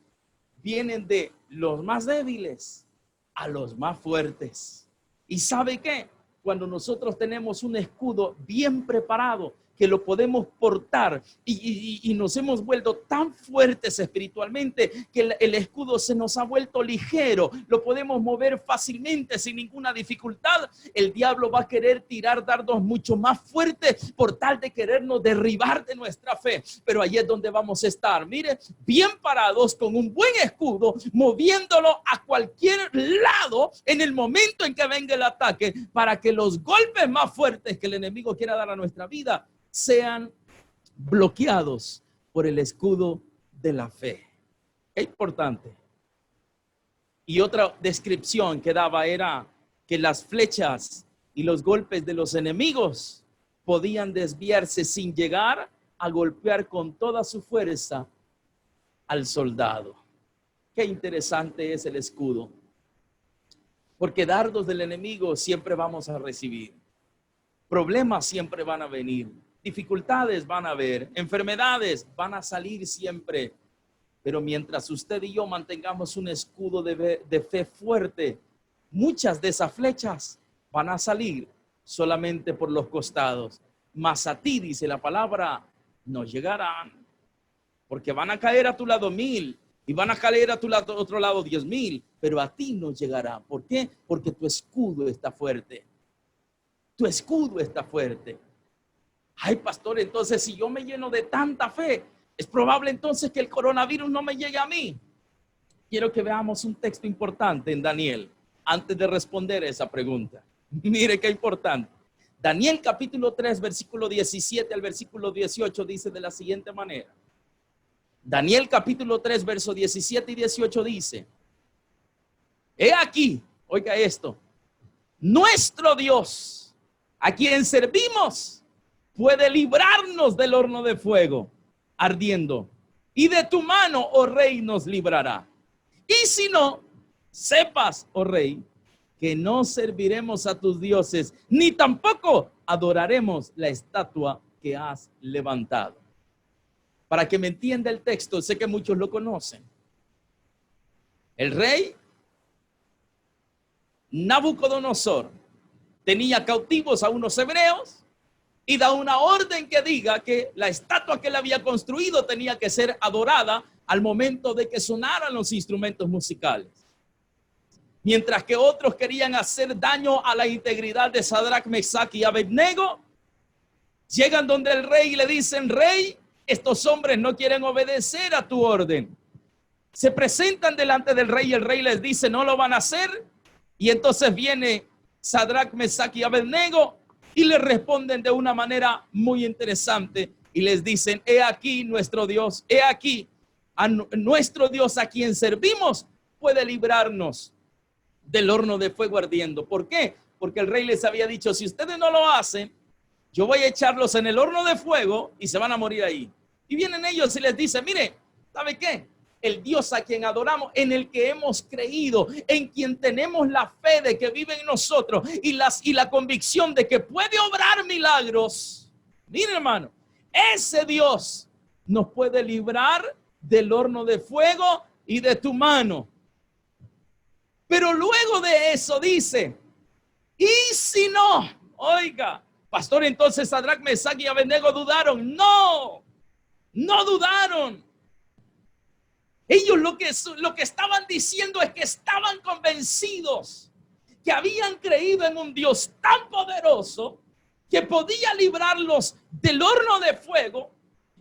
vienen de los más débiles a los más fuertes. ¿Y sabe qué? Cuando nosotros tenemos un escudo bien preparado, que lo podemos portar y nos hemos vuelto tan fuertes espiritualmente que el escudo se nos ha vuelto ligero, lo podemos mover fácilmente sin ninguna dificultad. El diablo va a querer tirar dardos mucho más fuertes por tal de querernos derribar de nuestra fe, pero ahí es donde vamos a estar, mire, bien parados con un buen escudo, moviéndolo a cualquier lado en el momento en que venga el ataque, para que los golpes más fuertes que el enemigo quiera dar a nuestra vida sean bloqueados por el escudo de la fe. Es importante. Y otra descripción que daba era que las flechas y los golpes de los enemigos podían desviarse sin llegar a golpear con toda su fuerza al soldado. Qué interesante es el escudo, porque dardos del enemigo siempre vamos a recibir, problemas siempre van a venir, dificultades van a haber, enfermedades van a salir siempre. Pero mientras usted y yo mantengamos un escudo de fe fuerte, muchas de esas flechas van a salir solamente por los costados. Mas a ti, dice la palabra, no llegarán. Porque van a caer a tu lado 1000 y van a caer a tu lado, otro lado 10,000, pero a ti no llegará. ¿Por qué? Porque tu escudo está fuerte. Tu escudo está fuerte. Ay, pastor, entonces si yo me lleno de tanta fe, es probable entonces que el coronavirus no me llegue a mí. Quiero que veamos un texto importante en Daniel antes de responder esa pregunta. Mire qué importante. Daniel capítulo 3, versículo 17 al versículo 18 dice de la siguiente manera. Daniel capítulo 3, verso 17 y 18 dice: he aquí, oiga esto, nuestro Dios, a quien servimos, puede librarnos del horno de fuego ardiendo, y de tu mano, oh rey, nos librará. Y si no, sepas, oh rey, que no serviremos a tus dioses, ni tampoco adoraremos la estatua que has levantado. Para que me entienda el texto, sé que muchos lo conocen. El rey Nabucodonosor tenía cautivos a unos hebreos y da una orden que diga que la estatua que él había construido tenía que ser adorada al momento de que sonaran los instrumentos musicales. Mientras que otros querían hacer daño a la integridad de Sadrach, Mesach y Abednego, llegan donde el rey y le dicen: rey, estos hombres no quieren obedecer a tu orden. Se presentan delante del rey y el rey les dice: no lo van a hacer. Y entonces viene Sadrach, Mesach y Abednego y le responden de una manera muy interesante y les dicen: he aquí nuestro Dios, he aquí a nuestro Dios a quien servimos puede librarnos del horno de fuego ardiendo. ¿Por qué? Porque el rey les había dicho: si ustedes no lo hacen, yo voy a echarlos en el horno de fuego y se van a morir ahí. Y vienen ellos y les dicen: mire, ¿sabe qué? El Dios a quien adoramos, en el que hemos creído, en quien tenemos la fe de que vive en nosotros y la convicción de que puede obrar milagros. Miren, hermano, ese Dios nos puede librar del horno de fuego y de tu mano. Pero luego de eso dice, y si no, oiga, pastor, entonces Sadrach, Mesach y Abednego dudaron. No, no dudaron. Ellos lo que estaban diciendo es que estaban convencidos que habían creído en un Dios tan poderoso que podía librarlos del horno de fuego,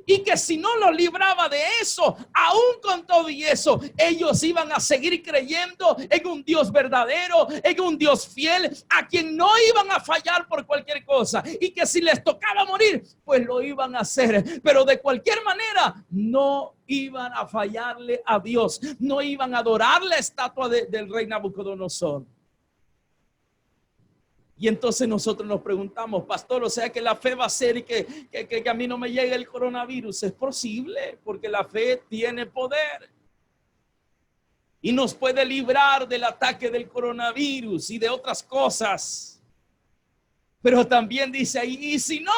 y que si no los libraba de eso, aún con todo y eso, ellos iban a seguir creyendo en un Dios verdadero, en un Dios fiel, a quien no iban a fallar por cualquier cosa, y que si les tocaba morir, pues lo iban a hacer, pero de cualquier manera no iban a fallarle a Dios, no iban a adorar la estatua del rey Nabucodonosor. Y entonces nosotros nos preguntamos, pastor, o sea que la fe va a ser que a mí no me llegue el coronavirus. Es posible, porque la fe tiene poder y nos puede librar del ataque del coronavirus y de otras cosas. Pero también dice ahí, y si no,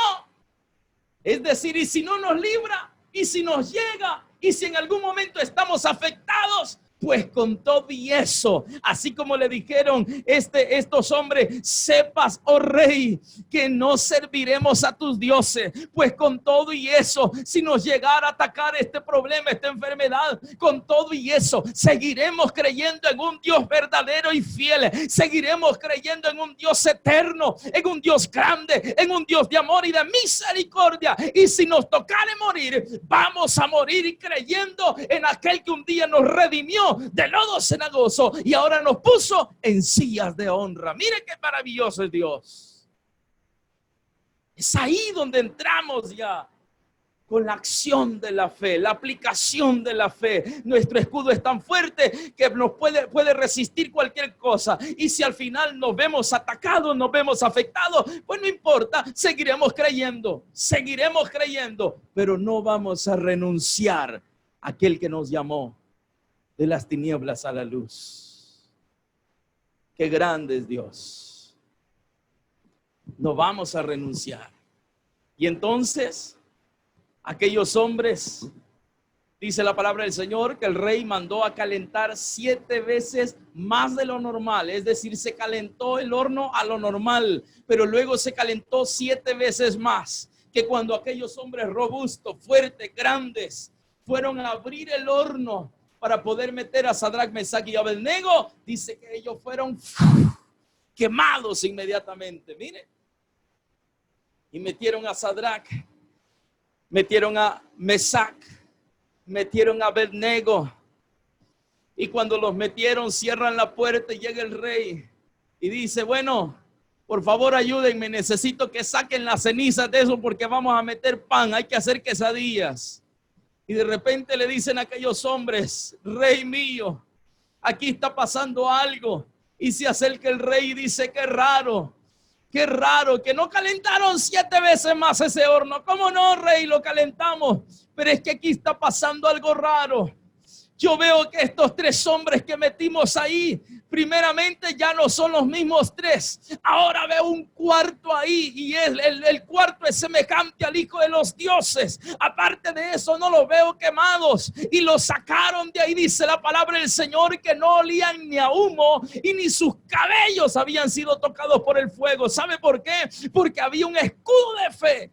es decir, y si no nos libra, y si nos llega, y si en algún momento estamos afectados, pues con todo y eso, así como le dijeron estos hombres, sepas, oh rey, que no serviremos a tus dioses. Pues con todo y eso, si nos llegara a atacar este problema, esta enfermedad, con todo y eso, seguiremos creyendo en un Dios verdadero y fiel. Seguiremos creyendo en un Dios eterno, en un Dios grande, en un Dios de amor y de misericordia. Y si nos tocare morir, vamos a morir creyendo en aquel que un día nos redimió de lodo cenagoso y ahora nos puso en sillas de honra. Mire qué maravilloso es Dios. Es ahí donde entramos ya con la acción de la fe, la aplicación de la fe. Nuestro escudo es tan fuerte que nos puede resistir cualquier cosa. Y si al final nos vemos atacados, nos vemos afectados, pues no importa, seguiremos creyendo, pero no vamos a renunciar a aquel que nos llamó de las tinieblas a la luz. Qué grande es Dios. No vamos a renunciar. Y entonces, aquellos hombres, dice la palabra del Señor, que el rey mandó a calentar 7 veces más de lo normal. Es decir, se calentó el horno a lo normal, pero luego se calentó 7 veces más. Que cuando aquellos hombres robustos, fuertes, grandes, fueron a abrir el horno para poder meter a Sadrach, Mesach y Abednego, dice que ellos fueron quemados inmediatamente. Mire, y metieron a Sadrach, metieron a Mesach, metieron a Abednego, y cuando los metieron, cierran la puerta y llega el rey y dice, bueno, por favor ayúdenme, necesito que saquen las cenizas de eso porque vamos a meter pan, hay que hacer quesadillas. Y de repente le dicen a aquellos hombres, rey mío, aquí está pasando algo. Y se acerca el rey y dice, qué raro, que no calentaron 7 veces más ese horno. ¿Cómo no, rey? Lo calentamos, pero es que aquí está pasando algo raro. Yo veo que estos 3 hombres que metimos ahí, primeramente ya no son los mismos 3. Ahora veo un cuarto ahí y el cuarto es semejante al hijo de los dioses. Aparte de eso, no los veo quemados y los sacaron de ahí. Dice la palabra del Señor que no olían ni a humo y ni sus cabellos habían sido tocados por el fuego. ¿Sabe por qué? Porque había un escudo de fe.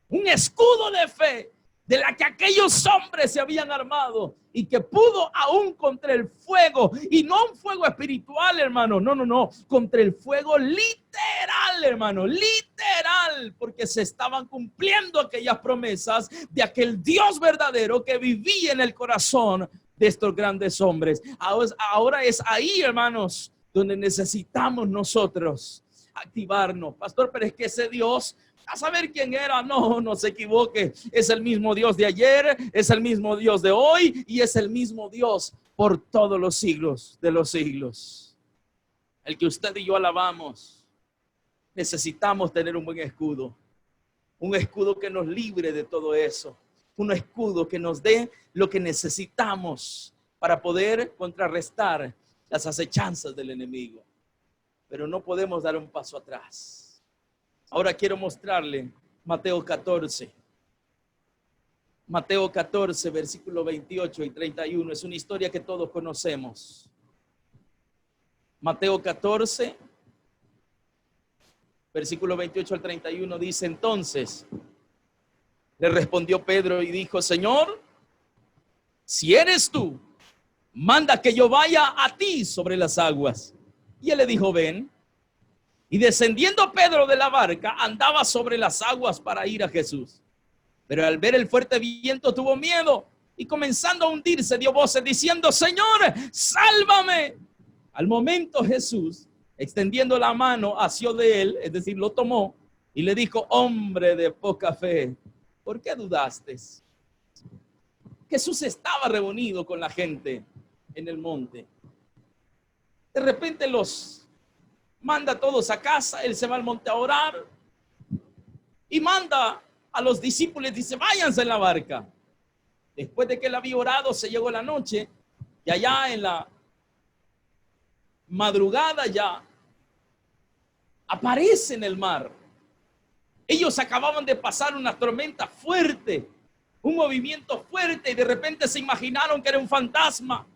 Un escudo de fe de la que aquellos hombres se habían armado y que pudo aún contra el fuego, y no un fuego espiritual, hermano, no, contra el fuego literal, hermano, literal, porque se estaban cumpliendo aquellas promesas de aquel Dios verdadero que vivía en el corazón de estos grandes hombres. Ahora es ahí, hermanos, donde necesitamos nosotros activarnos. Pastor, pero es que ese Dios, a saber quién era, no se equivoque, es el mismo Dios de ayer, es el mismo Dios de hoy y es el mismo Dios por todos los siglos de los siglos. El que usted y yo alabamos. Necesitamos tener un buen escudo, un escudo que nos libre de todo eso, un escudo que nos dé lo que necesitamos para poder contrarrestar las acechanzas del enemigo. Pero no podemos dar un paso atrás. Ahora quiero mostrarle Mateo 14. Mateo 14, versículo 28 y 31. Es una historia que todos conocemos. Mateo 14, versículo 28 al 31 dice: entonces le respondió Pedro y dijo: Señor, si eres tú, manda que yo vaya a ti sobre las aguas. Y él le dijo: ven. Y descendiendo Pedro de la barca, andaba sobre las aguas para ir a Jesús. Pero al ver el fuerte viento tuvo miedo y comenzando a hundirse dio voces diciendo: Señor, sálvame. Al momento Jesús, extendiendo la mano, asió de él, es decir, lo tomó y le dijo: hombre de poca fe, ¿por qué dudaste? Jesús estaba reunido con la gente en el monte. De repente los manda a todos a casa, él se va al monte a orar y manda a los discípulos, dice: váyanse en la barca. Después de que él había orado, se llegó la noche y allá en la madrugada ya aparece en el mar. Ellos acababan de pasar una tormenta fuerte, un movimiento fuerte, y de repente se imaginaron que era un fantasma.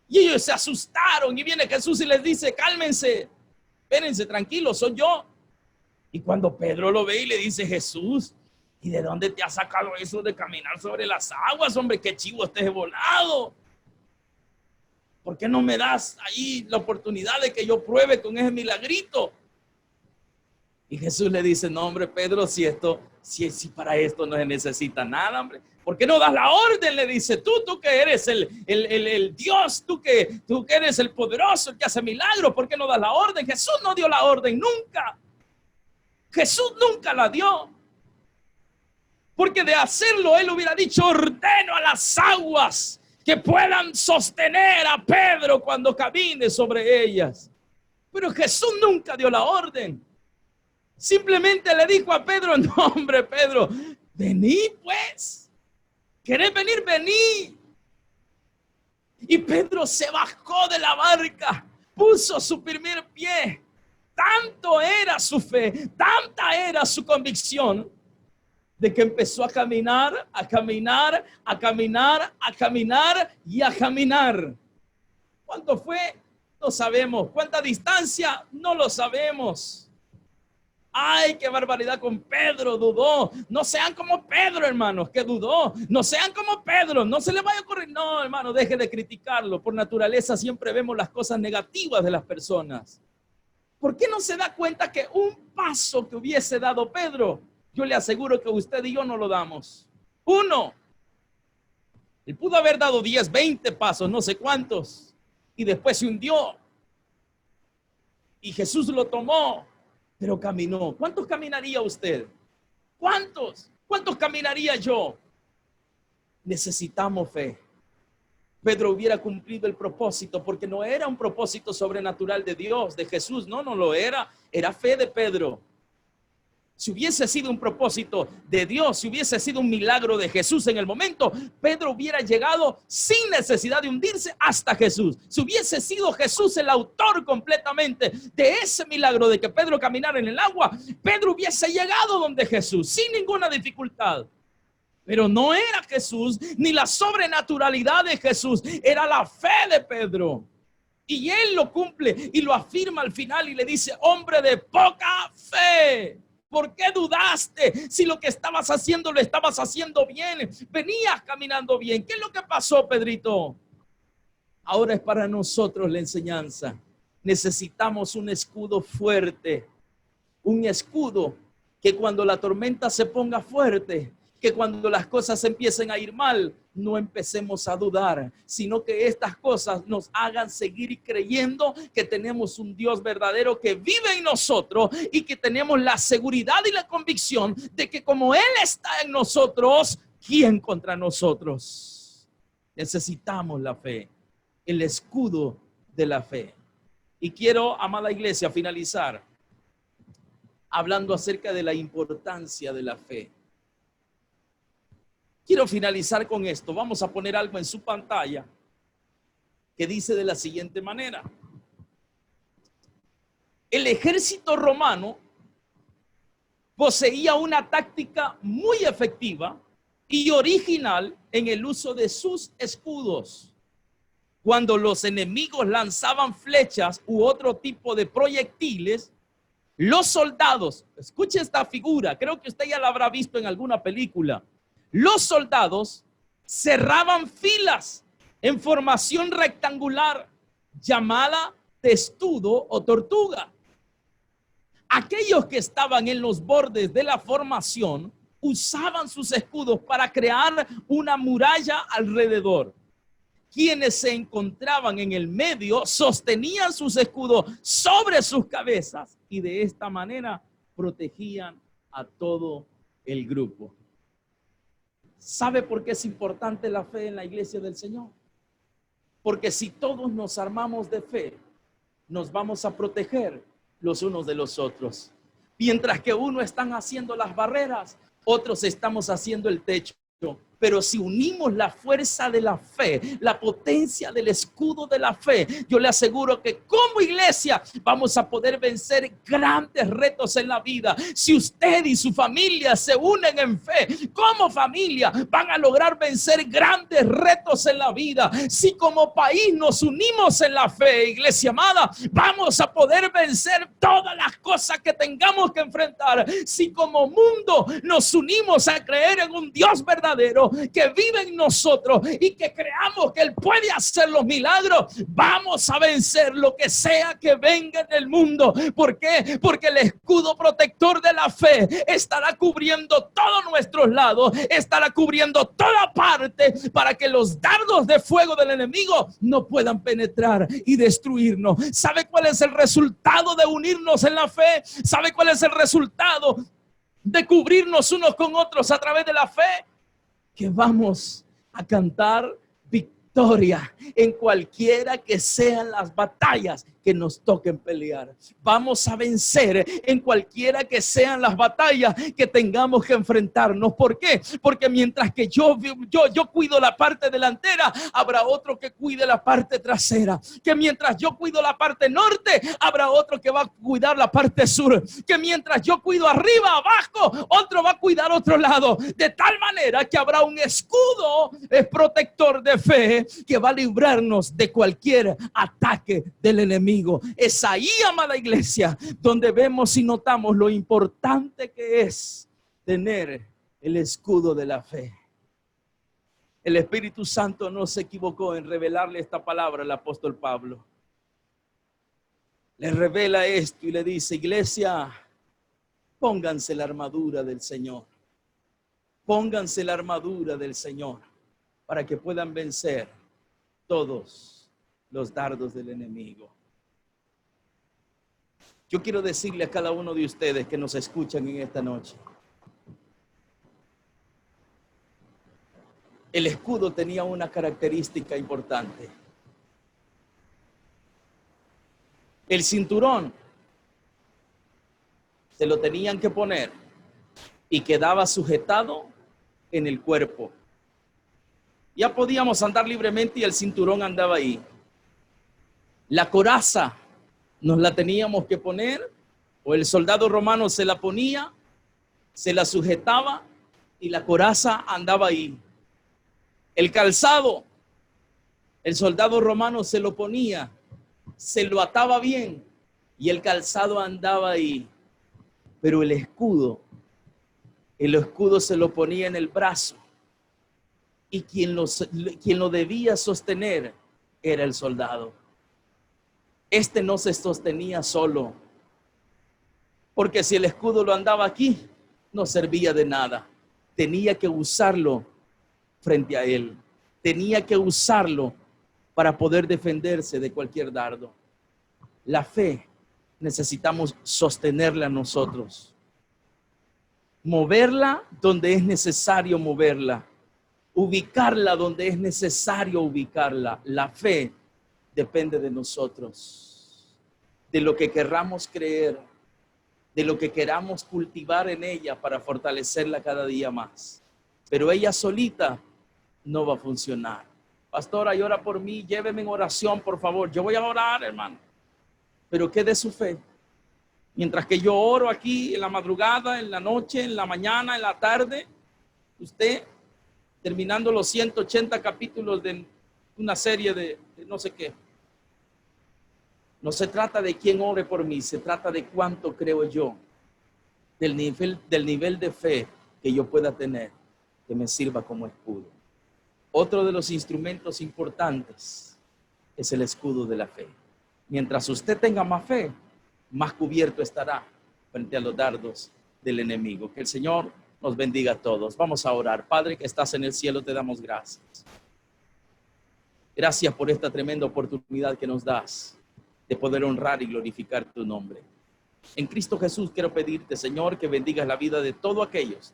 Y ellos se asustaron y viene Jesús y les dice: cálmense, espérense, tranquilos, soy yo. Y cuando Pedro lo ve y le dice: Jesús, ¿y de dónde te has sacado eso de caminar sobre las aguas, hombre? Qué chivo estés volado. ¿Por qué no me das ahí la oportunidad de que yo pruebe con ese milagrito? Y Jesús le dice: no, hombre, Pedro, si para esto no se necesita nada, hombre. ¿Por qué no das la orden? Le dice: tú que eres el Dios, tú que eres el poderoso, el que hace milagros, ¿por qué no das la orden? Jesús no dio la orden nunca. Jesús nunca la dio. Porque de hacerlo, él hubiera dicho: ordeno a las aguas que puedan sostener a Pedro cuando camine sobre ellas. Pero Jesús nunca dio la orden. Simplemente le dijo a Pedro: no, hombre, Pedro, vení pues. ¿Querés venir? Vení. Y Pedro se bajó de la barca, puso su primer pie. Tanto era su fe, tanta era su convicción, de que empezó a caminar, a caminar, a caminar, a caminar y a caminar. ¿Cuánto fue? No sabemos. ¿Cuánta distancia? No lo sabemos. ¡Ay, qué barbaridad con Pedro! Dudó. No sean como Pedro, hermanos, que dudó. No sean como Pedro. No se le vaya a ocurrir. No, hermano, deje de criticarlo. Por naturaleza siempre vemos las cosas negativas de las personas. ¿Por qué no se da cuenta que un paso que hubiese dado Pedro, yo le aseguro que usted y yo no lo damos? Uno. Él pudo haber dado 10, 20 pasos, no sé cuántos. Y después se hundió. Y Jesús lo tomó, pero caminó. ¿Cuántos caminaría usted? ¿Cuántos? ¿Cuántos caminaría yo? Necesitamos fe. Pedro hubiera cumplido el propósito, porque no era un propósito sobrenatural de Dios, de Jesús. No lo era. Era fe de Pedro. Si hubiese sido un propósito de Dios, si hubiese sido un milagro de Jesús en el momento, Pedro hubiera llegado sin necesidad de hundirse hasta Jesús. Si hubiese sido Jesús el autor completamente de ese milagro de que Pedro caminara en el agua, Pedro hubiese llegado donde Jesús sin ninguna dificultad. Pero no era Jesús ni la sobrenaturalidad de Jesús, era la fe de Pedro. Y él lo cumple y lo afirma al final y le dice: hombre de poca fe, ¿por qué dudaste? Si lo que estabas haciendo lo estabas haciendo bien, venías caminando bien. ¿Qué es lo que pasó, Pedrito? Ahora es para nosotros la enseñanza. Necesitamos un escudo fuerte, un escudo que cuando la tormenta se ponga fuerte, que cuando las cosas empiecen a ir mal, no empecemos a dudar, sino que estas cosas nos hagan seguir creyendo que tenemos un Dios verdadero que vive en nosotros y que tenemos la seguridad y la convicción de que como Él está en nosotros, ¿quién contra nosotros? Necesitamos la fe, el escudo de la fe. Y quiero, amada iglesia, finalizar hablando acerca de la importancia de la fe. Quiero finalizar con esto. Vamos a poner algo en su pantalla que dice de la siguiente manera: el ejército romano poseía una táctica muy efectiva y original en el uso de sus escudos. Cuando los enemigos lanzaban flechas u otro tipo de proyectiles, los soldados, escuche esta figura, creo que usted ya la habrá visto en alguna película. Los soldados cerraban filas en formación rectangular llamada testudo o tortuga. Aquellos que estaban en los bordes de la formación usaban sus escudos para crear una muralla alrededor. Quienes se encontraban en el medio sostenían sus escudos sobre sus cabezas y de esta manera protegían a todo el grupo. ¿Sabe por qué es importante la fe en la iglesia del Señor? Porque si todos nos armamos de fe, nos vamos a proteger los unos de los otros. Mientras que unos están haciendo las barreras, otros estamos haciendo el techo. Pero si unimos la fuerza de la fe, la potencia del escudo de la fe, yo le aseguro que como iglesia vamos a poder vencer grandes retos en la vida. Si usted y su familia se unen en fe, como familia van a lograr vencer grandes retos en la vida. Si como país nos unimos en la fe, iglesia amada, vamos a poder vencer todas las cosas que tengamos que enfrentar. Si como mundo nos unimos a creer en un Dios verdadero, que vive en nosotros y que creamos que Él puede hacer los milagros, vamos a vencer lo que sea que venga en el mundo. ¿Por qué? Porque el escudo protector de la fe estará cubriendo todos nuestros lados, estará cubriendo toda parte para que los dardos de fuego del enemigo no puedan penetrar y destruirnos. ¿Sabe cuál es el resultado de unirnos en la fe? ¿Sabe cuál es el resultado de cubrirnos unos con otros a través de la fe? Que vamos a cantar victoria en cualquiera que sean las batallas que nos toquen pelear. Vamos a vencer en cualquiera que sean las batallas que tengamos que enfrentarnos. ¿Por qué? Porque mientras que yo cuido la parte delantera, habrá otro que cuide la parte trasera. Que mientras yo cuido la parte norte, habrá otro que va a cuidar la parte sur. Que mientras yo cuido arriba, abajo, otro va a cuidar otro lado. De tal manera que habrá un escudo protector de fe que va a librarnos de cualquier ataque del enemigo. Es ahí, amada iglesia, donde vemos y notamos lo importante que es tener el escudo de la fe. El Espíritu Santo no se equivocó en revelarle esta palabra al apóstol Pablo. Le revela esto y le dice: iglesia, pónganse la armadura del Señor. Pónganse la armadura del Señor para que puedan vencer todos los dardos del enemigo. Yo quiero decirle a cada uno de ustedes que nos escuchan en esta noche: el escudo tenía una característica importante. El cinturón se lo tenían que poner y quedaba sujetado en el cuerpo. Ya podíamos andar libremente y el cinturón andaba ahí. La coraza nos la teníamos que poner, o el soldado romano se la ponía, se la sujetaba y la coraza andaba ahí. El calzado, el soldado romano se lo ponía, se lo ataba bien y el calzado andaba ahí. Pero el escudo se lo ponía en el brazo y quien lo debía sostener era el soldado. Este no se sostenía solo, porque si el escudo lo andaba aquí, no servía de nada. Tenía que usarlo frente a él. Tenía que usarlo para poder defenderse de cualquier dardo. La fe necesitamos sostenerla nosotros. Moverla donde es necesario moverla. Ubicarla donde es necesario ubicarla. La fe depende de nosotros, de lo que querramos creer, de lo que queramos cultivar en ella para fortalecerla cada día más. Pero ella solita no va a funcionar. Pastora, y ora por mí, lléveme en oración, por favor. Yo voy a orar, hermano. Pero ¿qué de su fe? Mientras que yo oro aquí en la madrugada, en la noche, en la mañana, en la tarde, usted terminando los 180 capítulos de una serie de no sé qué. No se trata de quién ore por mí, se trata de cuánto creo yo, del nivel de fe que yo pueda tener, que me sirva como escudo. Otro de los instrumentos importantes es el escudo de la fe. Mientras usted tenga más fe, más cubierto estará frente a los dardos del enemigo. Que el Señor nos bendiga a todos. Vamos a orar. Padre que estás en el cielo, te damos gracias. Gracias por esta tremenda oportunidad que nos das de poder honrar y glorificar tu nombre. En Cristo Jesús quiero pedirte, Señor, que bendigas la vida de todos aquellos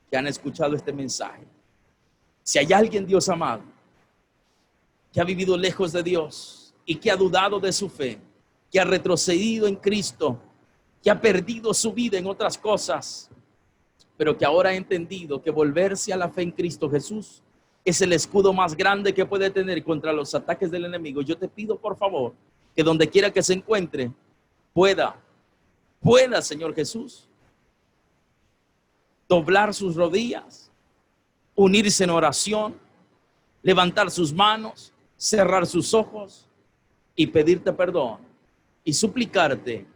que han escuchado este mensaje. Si hay alguien, Dios amado, que ha vivido lejos de Dios y que ha dudado de su fe, que ha retrocedido en Cristo, que ha perdido su vida en otras cosas, pero que ahora ha entendido que volverse a la fe en Cristo Jesús es el escudo más grande que puede tener contra los ataques del enemigo. Yo te pido, por favor, que donde quiera que se encuentre, pueda, Señor Jesús, doblar sus rodillas, unirse en oración, levantar sus manos, cerrar sus ojos y pedirte perdón y suplicarte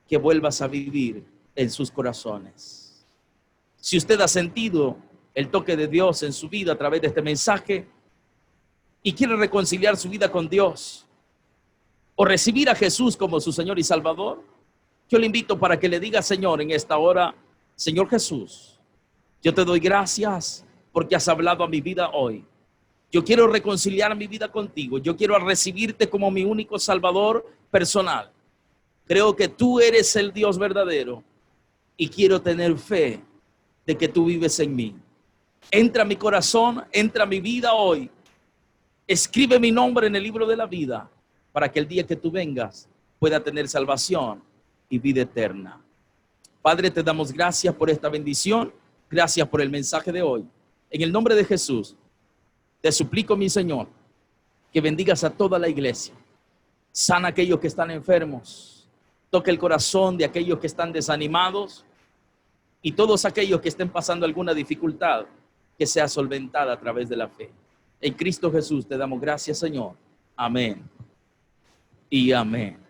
que vuelvas a vivir en sus corazones. Si usted ha sentido el toque de Dios en su vida a través de este mensaje y quiere reconciliar su vida con Dios o recibir a Jesús como su Señor y Salvador, yo le invito para que le diga, Señor, en esta hora: Señor Jesús, yo te doy gracias porque has hablado a mi vida hoy. Yo quiero reconciliar mi vida contigo. Yo quiero recibirte como mi único Salvador personal. Creo que tú eres el Dios verdadero y quiero tener fe de que tú vives en mí. Entra a mi corazón, entra a mi vida hoy. Escribe mi nombre en el libro de la vida para que el día que tú vengas pueda tener salvación y vida eterna. Padre, te damos gracias por esta bendición. Gracias por el mensaje de hoy. En el nombre de Jesús, te suplico, mi Señor, que bendigas a toda la iglesia. Sana a aquellos que están enfermos. Toque el corazón de aquellos que están desanimados y todos aquellos que estén pasando alguna dificultad que sea solventada a través de la fe. En Cristo Jesús te damos gracias, Señor. Amén y amén.